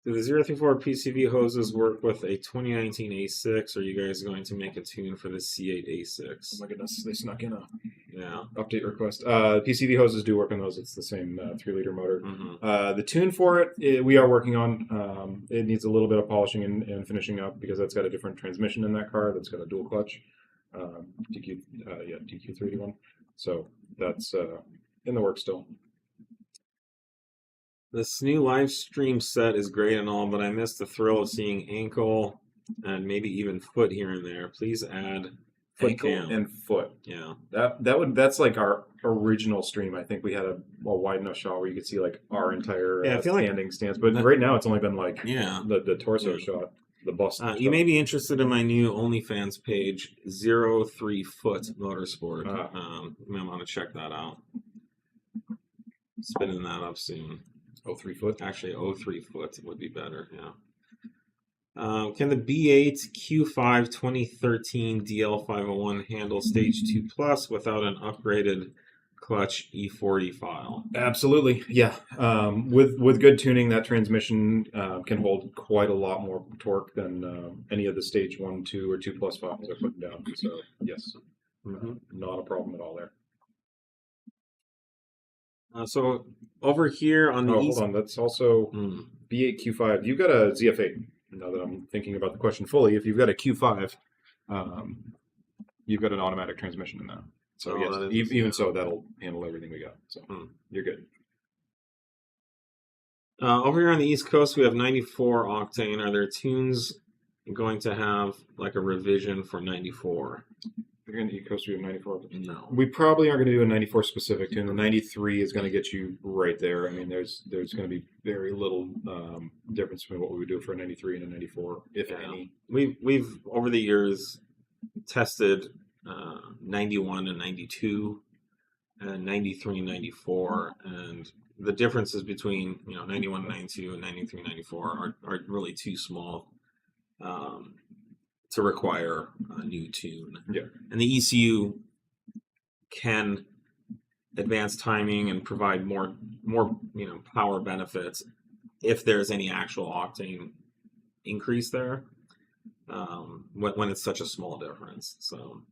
Do the 034 PCV hoses work with a 2019 A6? Or are you guys going to make a tune for the C8 A6? Oh my goodness, they snuck in a update request. PCV hoses do work on those. It's the same 3-liter motor. The tune for it, we are working on. It needs a little bit of polishing and finishing up because that's got a different transmission in that car. That's got a dual clutch. DQ3 So that's in the works still. This new live stream set is great and all, but I miss the thrill of seeing ankle and maybe even foot here and there. Please add foot Ankle cam. and foot. Yeah. That's like our original stream. I think we had a wide enough shot where you could see like our entire I feel like standing stance. But right now it's only been like Yeah. the torso shot, the bust. You may be interested in my new OnlyFans page, 03 Foot Motorsport. You might want to check that out. Spinning that up soon. 03 foot. Actually, 03 Foot would be better. Yeah. Can the B8.5 2013 DL501 handle Stage 2 Plus without an upgraded clutch E40 file? Absolutely, yeah. With good tuning, that transmission can hold quite a lot more torque than any of the Stage 1, 2, or 2 Plus files are putting down. So yes, not a problem at all there. So over here on the east... hold on, that's also B8.5. You've got a ZF8. Now that I'm thinking about the question fully, if you've got a Q5, you've got an automatic transmission in that. So yes, even so, that'll handle everything we got. So you're good. Over here on the East Coast, we have 94 octane. Are there tunes going to have like a revision for 94? You're going to East Coast, we have 94. No. We probably aren't going to do a 94 specific tune. The 93 is going to get you right there. I mean, there's going to be very little difference between what we would do for a 93 and a 94, if any. We've over the years tested 91 and 92 and 93 and 94, and the differences between 91 and 92 and 93 and 94 are really too small to require a new tune. Yeah. And the ECU can advance timing and provide more power benefits if there's any actual octane increase there. When it's such a small difference. So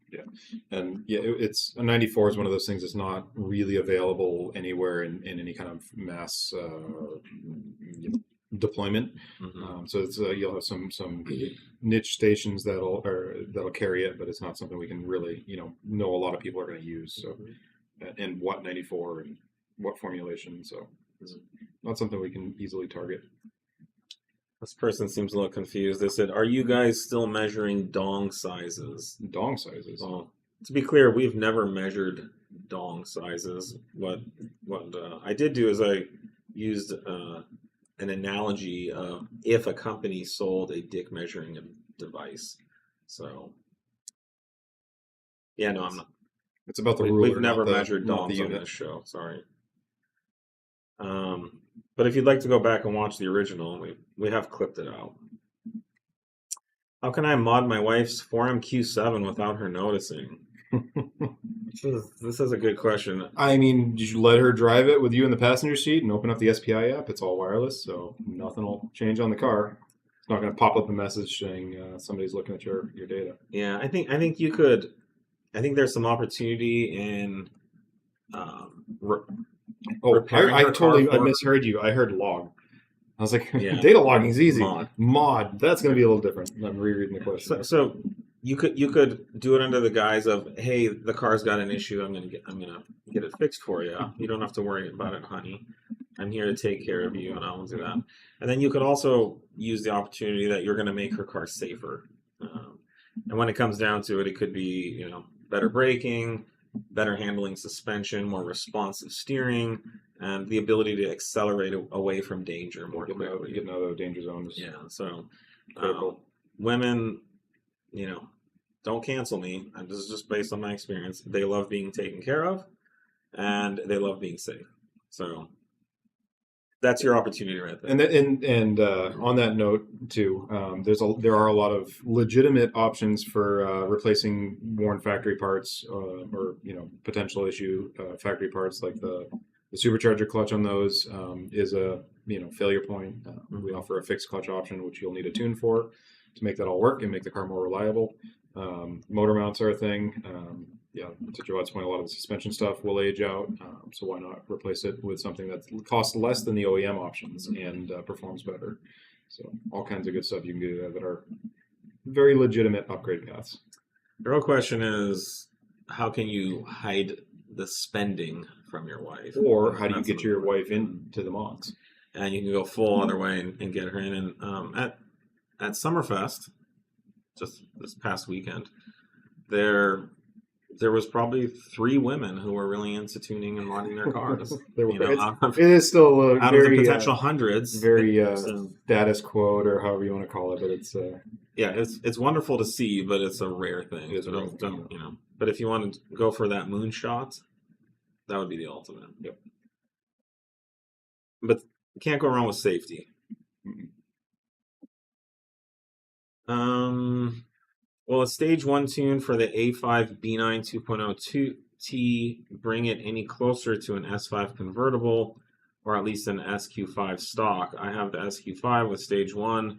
it's a 94 is one of those things that's not really available anywhere in any kind of mass deployment. So it's, you'll have some niche stations that'll carry it, but it's not something we can really know a lot of people are going to use. So and what 94 and what formulation. So it's not something we can easily target. This person seems a little confused. They said, "Are you guys still measuring dong sizes?" Dong sizes. Well, to be clear, we've never measured dong sizes. What I did do is I used an analogy of if a company sold a dick measuring device. So, yeah, no, I'm not. It's about the ruler. We've never measured dongs on this show. Sorry. But if you'd like to go back and watch the original, we have clipped it out. How can I mod my wife's 4M Q7 without her noticing? This is a good question. I mean, did you let her drive it with you in the passenger seat and open up the SPI app? It's all wireless, so nothing will change on the car. It's not going to pop up a message saying somebody's looking at your data. Yeah, I think you could. I think there's some opportunity in I misheard you. I heard log. I was like, data logging is easy. Mod. That's going to be a little different. I'm rereading the question. So you could do it under the guise of, hey, the car's got an issue. I'm gonna get it fixed for you. You don't have to worry about it, honey. I'm here to take care of you, and I will do that. And then you could also use the opportunity that you're going to make her car safer. And when it comes down to it, it could be better braking, better handling suspension, more responsive steering, and the ability to accelerate away from danger more quickly. Getting out of the danger zones. Yeah, so women, don't cancel me. And this is just based on my experience. They love being taken care of, and they love being safe. So that's your opportunity right there. And on that note too, there are a lot of legitimate options for replacing worn factory parts or potential issue factory parts, like the supercharger clutch on those is a failure point. We offer a fixed clutch option, which you'll need a tune for to make that all work and make the car more reliable. Motor mounts are a thing. To Joette's point, a lot of the suspension stuff will age out, so why not replace it with something that costs less than the OEM options and performs better. So all kinds of good stuff you can do there that are very legitimate upgrade paths. The real question is, how can you hide the spending from your wife? Or how do you That's get an your important wife into the mods? and you can go full other way and get her in. And at SummerFest, just this past weekend, there was probably 3 women who were really into tuning and modding their cars. It is still out of the potential hundreds, very so, status quo or however you want to call it, but it's yeah, it's wonderful to see, but it's a rare thing. It is So a rare don't thing. But if you want to go for that moonshot, that would be the ultimate. Yep. But you can't go wrong with safety. Well, a stage 1 tune for the A5 B9 2.0 T bring it any closer to an S5 convertible, or at least an SQ5 stock. I have the SQ5 with stage 1,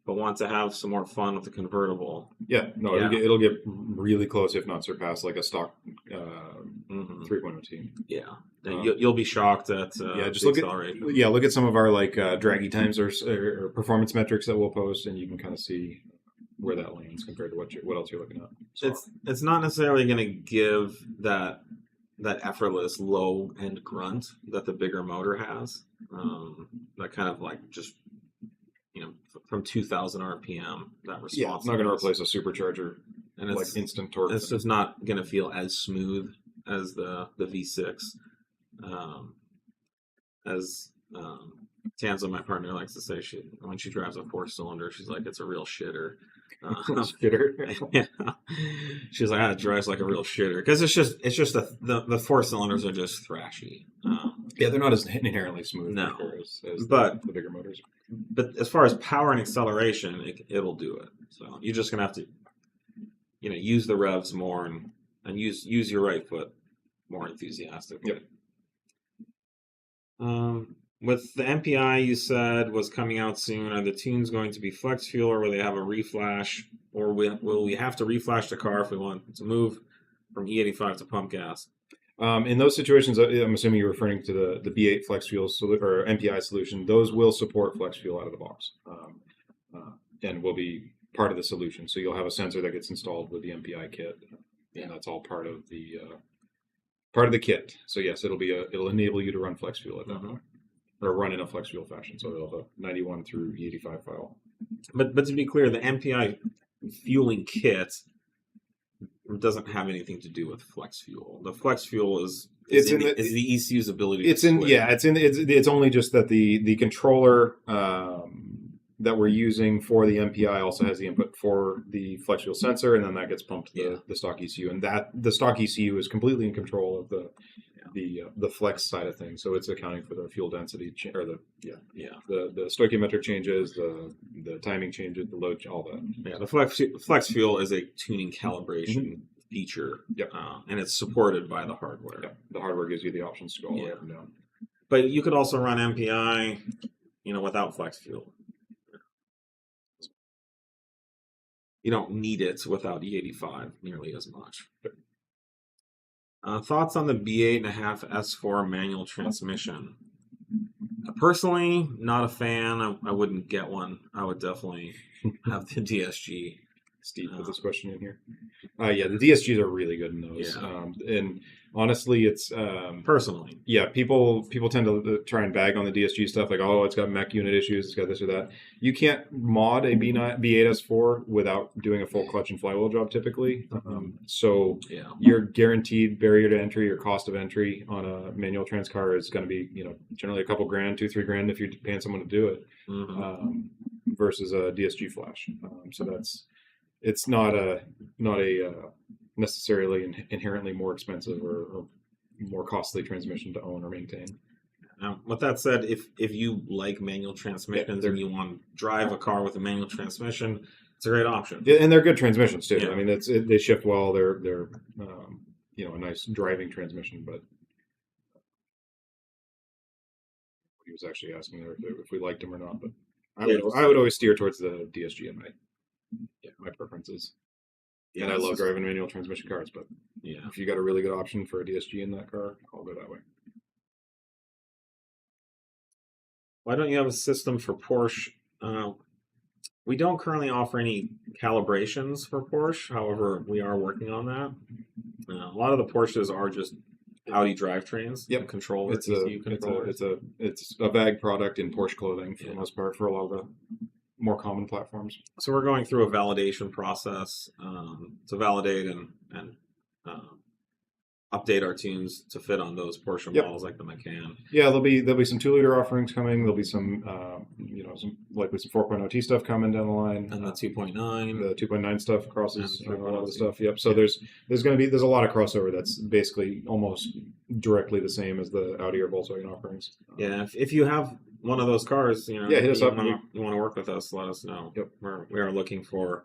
but want to have some more fun with the convertible. Yeah, no, Yeah. It'll get really close, if not surpass, like a stock 3.0 T. Yeah, and you'll be shocked at just look at some of our like draggy times or performance metrics that we'll post, and you can kind of see where that lands compared to what else you're looking at. So. It's not necessarily going to give that effortless low end grunt that the bigger motor has. That kind of like just from 2,000 RPM, that response. Yeah, it's not going to replace a supercharger and it's like instant torque. It's just not going to feel as smooth as the V6. As Tanza, my partner, likes to say, when she drives a 4-cylinder, she's like, it's a real shitter. Shitter. Yeah, she's like, it drives like a real shitter because it's just the 4-cylinders are just thrashy. Yeah, they're not as inherently smooth. No, as but the bigger motors. But as far as power and acceleration, it'll do it. So you're just gonna have to, use the revs more and use your right foot more enthusiastically. Yep. With the MPI you said was coming out soon, are the tunes going to be flex fuel, or will they have a reflash, or will we have to reflash the car if we want to move from E85 to pump gas? In those situations, I'm assuming you're referring to the B8 flex fuel or MPI solution. Those will support flex fuel out of the box, and will be part of the solution. So you'll have a sensor that gets installed with the MPI kit, and that's all part of the kit. So yes, it'll enable you to run flex fuel at that point, or run in a flex fuel fashion. So it'll have a 91 through E85 file. But to be clear, the MPI fueling kit doesn't have anything to do with flex fuel. The flex fuel is the ECU's ability. It's only just that the controller that we're using for the MPI also has the input for the flex fuel sensor, and then that gets pumped to the stock ECU, and that the stock ECU is completely in control of the flex side of things. So it's accounting for the fuel density or the stoichiometric changes, the timing changes, the load, all that. Yeah, the flex fuel is a tuning calibration feature. Yep. And it's supported by the hardware. Yep. The hardware gives you the options to go all up and down. But you could also run MPI, without flex fuel. You don't need it without E85 nearly as much. Thoughts on the B8.5 S4 manual transmission? Personally, not a fan. I wouldn't get one. I would definitely have the DSG. Steve put this question in here. Yeah, the DSGs are really good in those. Yeah. And honestly, it's personally. Yeah, people tend to try and bag on the DSG stuff, like, oh, it's got mech unit issues, it's got this or that. You can't mod a B8 S4 without doing a full clutch and flywheel job typically. So your guaranteed barrier to entry or cost of entry on a manual trans car is going to be, generally a couple grand, $2-3 if you're paying someone to do it, versus a DSG flash. So it's not a necessarily inherently more expensive or more costly transmission to own or maintain. With that said, if you like manual transmissions and you want to drive a car with a manual transmission, it's a great option. Yeah, and they're good transmissions too. Yeah. I mean, they shift well. They're a nice driving transmission. But he was actually asking there if we liked them or not. But I would always steer towards the DSG in my preferences. Yeah, and I love driving manual transmission cars, but if you got a really good option for a DSG in that car, I'll go that way. Why don't you have a system for Porsche We don't currently offer any calibrations for Porsche. However, we are working on that. A lot of the Porsches are just Audi drivetrains. Yep. Controllers. It's a VAG product in Porsche clothing for the most part for a lot of the more common platforms. So we're going through a validation process to validate and update our tunes to fit on those Porsche models like the Macan. Yeah, there'll be some 2-liter offerings coming. There'll be some some 4.0 T stuff coming down the line, and the 2.9. The 2.9 stuff crosses a lot of the stuff. Yep. So there's a lot of crossover that's basically almost directly the same as the Audi or Volkswagen offerings. Yeah, if you have one of those cars, hit us up. You want to work with us, let us know. Yep. We are looking for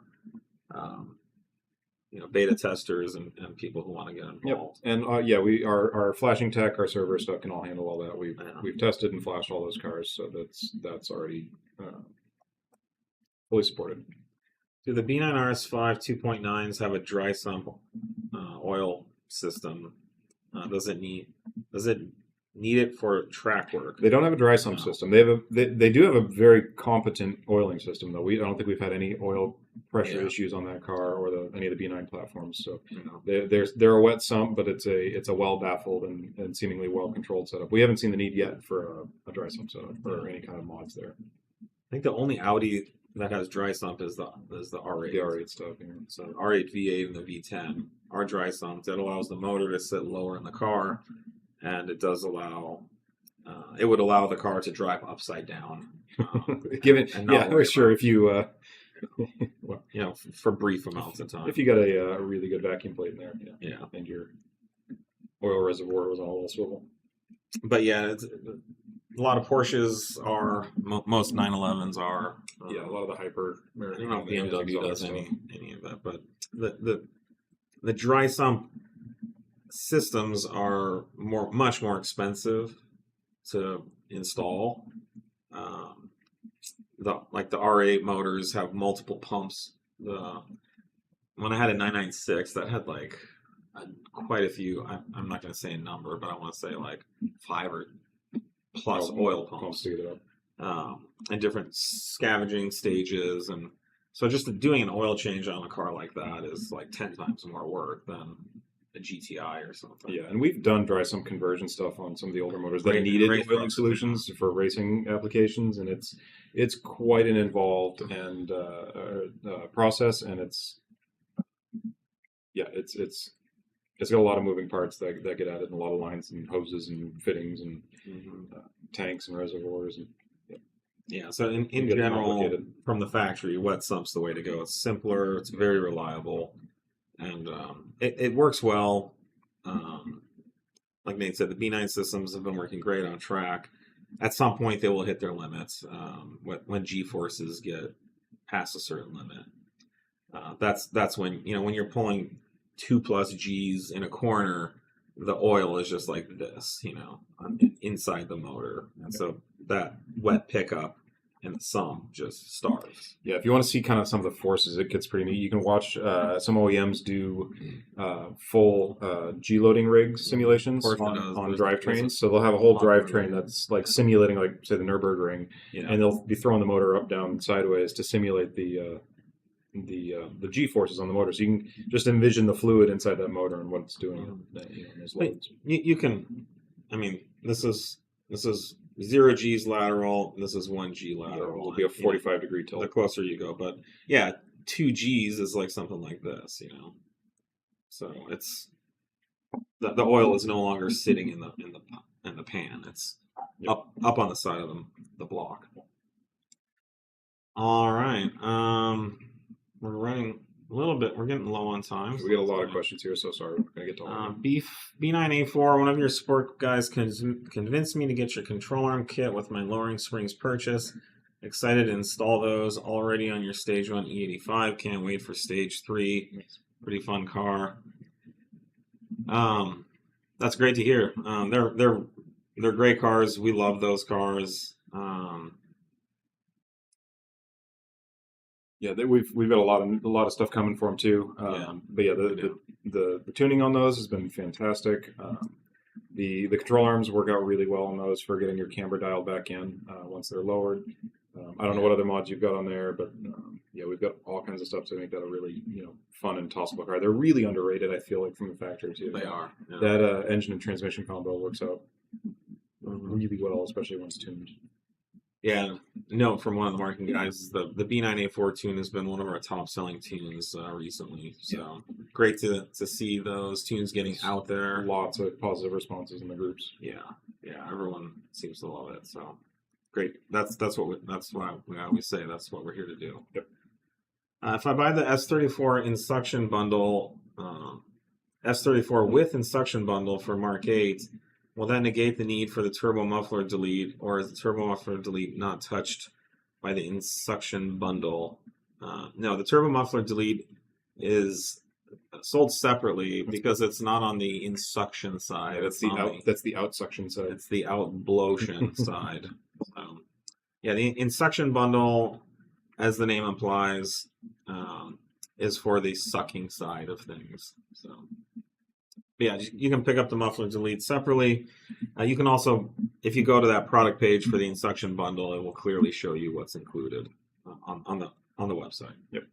beta testers and people who want to get involved. Yep. And our flashing tech, our server stuff can all handle all that. We've tested and flashed all those cars, so that's already fully supported. Do the B9 RS5 2.9s have a dry sump oil system? Does it need it for track work? They don't have a dry sump system. They do have a very competent oiling system though. I don't think we've had any oil pressure issues on that car or any of the B9 platforms. So they're a wet sump, but it's a well baffled and seemingly well controlled setup. We haven't seen the need yet for a dry sump setup or any kind of mods there. I think the only Audi that has dry sump is the R8. The R8 stuff. Yeah. So R8 V8 and the V10 are dry sumps. That allows the motor to sit lower in the car, and it does allow. It would allow the car to drive upside down. We're sure if you. For brief amounts of time. If you got a really good vacuum plate in there, and your oil reservoir was all swivel. But a lot of Porsches are, most 911s are. A lot of the hyper. I don't know if BMW does any of that, but the dry sump systems are much more expensive to install. The R8 motors have multiple pumps. When I had a 996 that had quite a few. I'm not going to say a number, but I want to say 5 or plus oil pumps. And different scavenging stages, and so just doing an oil change on a car like that is 10 times more work than a GTI or something. Yeah, and we've done dry sump conversion stuff on some of the older motors that needed oiling solutions for racing applications, and it's quite an involved and process, and it's got a lot of moving parts that get added, and a lot of lines and hoses and fittings and tanks and reservoirs. And, so in general, from the factory, wet sump's the way to go. It's simpler, it's very reliable, and it works well. Like Nate said, the B9 systems have been working great on track. At some point, they will hit their limits when G-forces get past a certain limit. That's when when you're pulling 2+ Gs in a corner, the oil is just like this, inside the motor, and so that wet pickup and the sump just starves. Yeah, if you want to see kind of some of the forces, it gets pretty neat. You can watch some OEMs do full G-loading rig simulations on drivetrains. So they'll have a whole drivetrain that's simulating, say, the Nurburgring, and they'll be throwing the motor up, down, sideways to simulate the G-forces on the motor. So you can just envision the fluid inside that motor and what it's doing. Those loads. You can, this is 0 G's lateral. This is 1 G lateral. It'll be a 45-degree tilt. The closer you go, but 2 G's is something like this, So it's the oil is no longer sitting in the pan. It's up on the side of the block. All right. We're running a little bit. We're getting low on time. We get a lot of questions here, so sorry. We're going to get to all of them. B9A4, one of your support guys convinced me to get your control arm kit with my lowering springs purchase. Excited to install those already on your Stage 1 E85. Can't wait for Stage 3. Pretty fun car. That's great to hear. They're great cars. We love those cars. We've got a lot of stuff coming for them too. But the tuning on those has been fantastic. The control arms work out really well on those for getting your camber dialed back in once they're lowered. I don't know what other mods you've got on there, but yeah, we've got all kinds of stuff to make that a really, fun and tossable car. They're really underrated, I feel like, from the factory too. They are. Yeah. That engine and transmission combo works out really well, especially when it's tuned. Yeah, no, from one of the marketing guys, the B9 A4 tune has been one of our top selling tunes recently. So great to see those tunes getting out there. Lots of positive responses in the groups. Yeah, everyone seems to love it. So great. That's why we always say that's what we're here to do. Yep. If I buy the S34 in-suction bundle, S34 with in-suction bundle for Mark 8. Will that negate the need for the turbo muffler delete, or is the turbo muffler delete not touched by the in-suction bundle? No, the turbo muffler delete is sold separately because it's not on the in-suction side. That's the out-suction side. It's the out-blowtion side. Yeah, the in-suction bundle, as the name implies, is for the sucking side of things. So. Yeah, you can pick up the muffler delete separately. You can also, if you go to that product page for the in-suction bundle, it will clearly show you what's included on the website. Yep.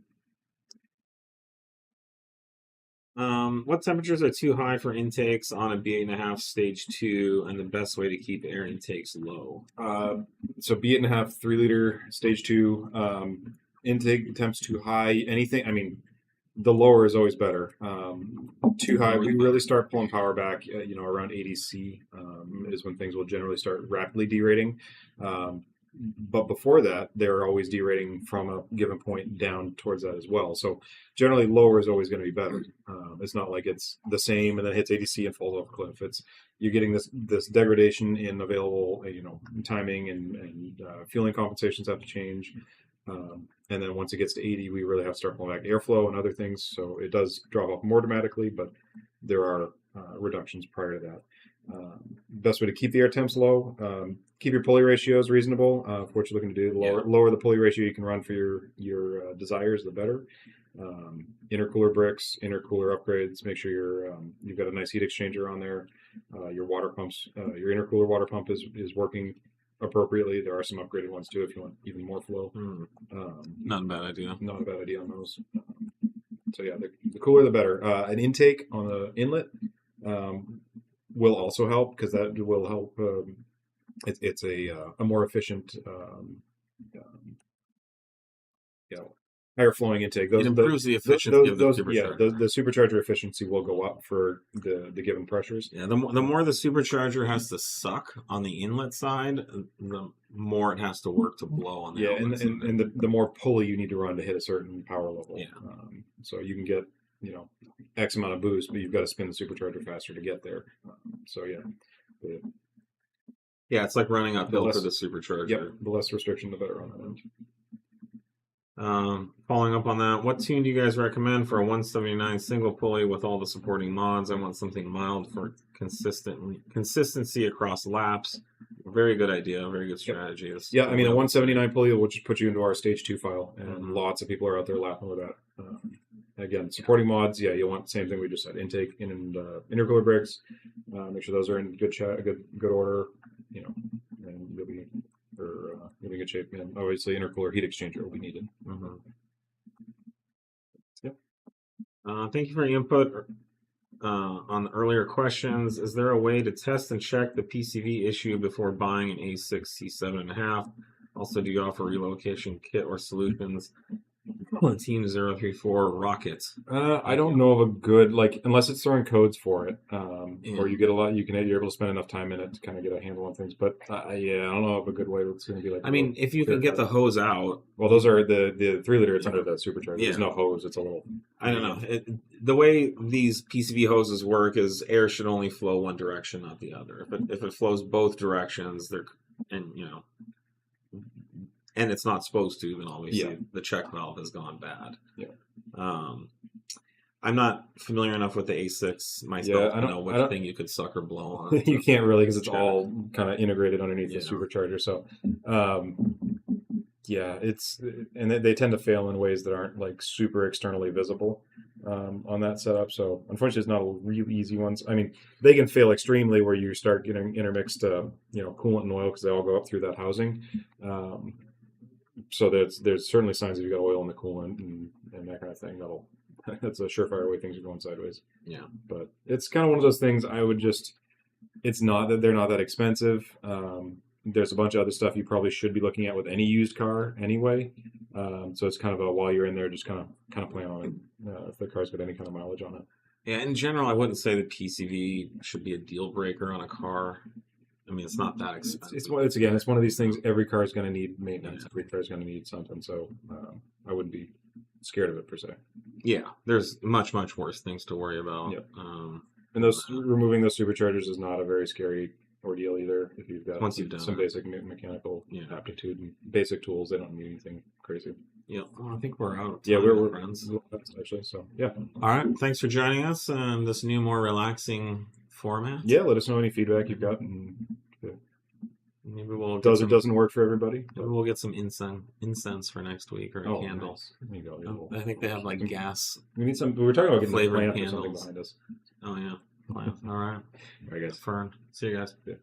What temperatures are too high for intakes on a B8.5 stage 2, and the best way to keep air intakes low? So B8.5 3-liter stage 2 intake temps too high. Anything, I mean, the lower is always better. Too high, we really start pulling power back. Around 80 C is when things will generally start rapidly derating. But before that, they're always derating from a given point down towards that as well. So generally, lower is always going to be better. It's not like it's the same and then hits 80 C and falls off a cliff. You're getting this degradation in available timing and fueling compensations have to change. And then once it gets to 80, we really have to start pulling back airflow and other things. So it does drop off more dramatically, but there are reductions prior to that. Best way to keep the air temps low, keep your pulley ratios reasonable for what you're looking to do. The lower the pulley ratio you can run for your desires, the better. Intercooler bricks, intercooler upgrades. Make sure you've got a nice heat exchanger on there. Your water pumps, your intercooler water pump is working appropriately. There are some upgraded ones too if you want even more flow. Not a bad idea. Not a bad idea on those. So yeah, the cooler the better. An intake on the inlet will also help because that will help. It's a more efficient, higher flowing intake. It improves the efficiency of the supercharger. Yeah, the supercharger efficiency will go up for the given pressures. Yeah, the more the supercharger has to suck on the inlet side, the more it has to work to blow on the outlet side. And the more pulley you need to run to hit a certain power level. Yeah. So you can get X amount of boost, but you've got to spin the supercharger faster to get there. Yeah, it's like running uphill for the supercharger. Yep, the less restriction, the better on that end. Following up on that, what tune do you guys recommend for a 179 single pulley with all the supporting mods? I want something mild for consistency across laps. Very good idea, very good strategy. Yeah, I mean, a 179 pulley will just put you into our stage 2 file, and lots of people are out there lapping with that. Again, supporting mods, you want the same thing we just said: intake and intercooler bricks. Make sure those are in good order, and you'll be in good shape. And obviously, intercooler heat exchanger will be needed. Thank you for your input on the earlier questions. Is there a way to test and check the PCV issue before buying an A6 C7.5? Also, do you offer relocation kit or solutions? Team 034 Rocket. I don't know of a good, unless it's throwing codes for it, or you get you're able to spend enough time in it to kind of get a handle on things. But I don't know of a good way that's going to be like. I mean, if you can get the hose out. Well, those are the 3-liter. It's under the supercharger. There's no hose. It's a little. I don't know. The way these PCV hoses work is air should only flow one direction, not the other. If it flows both directions, and it's not supposed to, then obviously the check valve has gone bad. Yeah. I'm not familiar enough with the A6 myself to know which thing you could suck or blow on. You can't really because it's all kind of integrated underneath the supercharger. So, they tend to fail in ways that aren't super externally visible on that setup. So unfortunately, it's not a real easy ones. I mean, they can fail extremely where you start getting intermixed, coolant and oil because they all go up through that housing. So there's certainly signs that you got oil in the coolant and that kind of thing. That's a surefire way things are going sideways. Yeah. But it's kind of one of those things. It's not that they're not that expensive. There's a bunch of other stuff you probably should be looking at with any used car anyway. So it's kind of while you're in there, just kind of plan on it if the car's got any kind of mileage on it. Yeah, in general, I wouldn't say the PCV should be a deal breaker on a car. I mean, it's not that expensive. It's one of these things. Every car is going to need maintenance. Every car is going to need something. So I wouldn't be scared of it per se. Yeah, there's much worse things to worry about. Yep. And removing those superchargers is not a very scary ordeal either. If you've got some basic basic aptitude and basic tools, they don't need anything crazy. Yeah, well, I think we're out. We're friends. Actually, so yeah. All right, thanks for joining us on this new, more relaxing format. Yeah, let us know any feedback you've got, and maybe we'll does or doesn't work for everybody. Maybe we'll get some incense for next week, or a candle. Nice. There you go. I think they have like gas. We need some. We were talking about getting flavored a lamp or something candles behind us. Oh yeah. All right. I guess. Fern. See you guys. Yeah.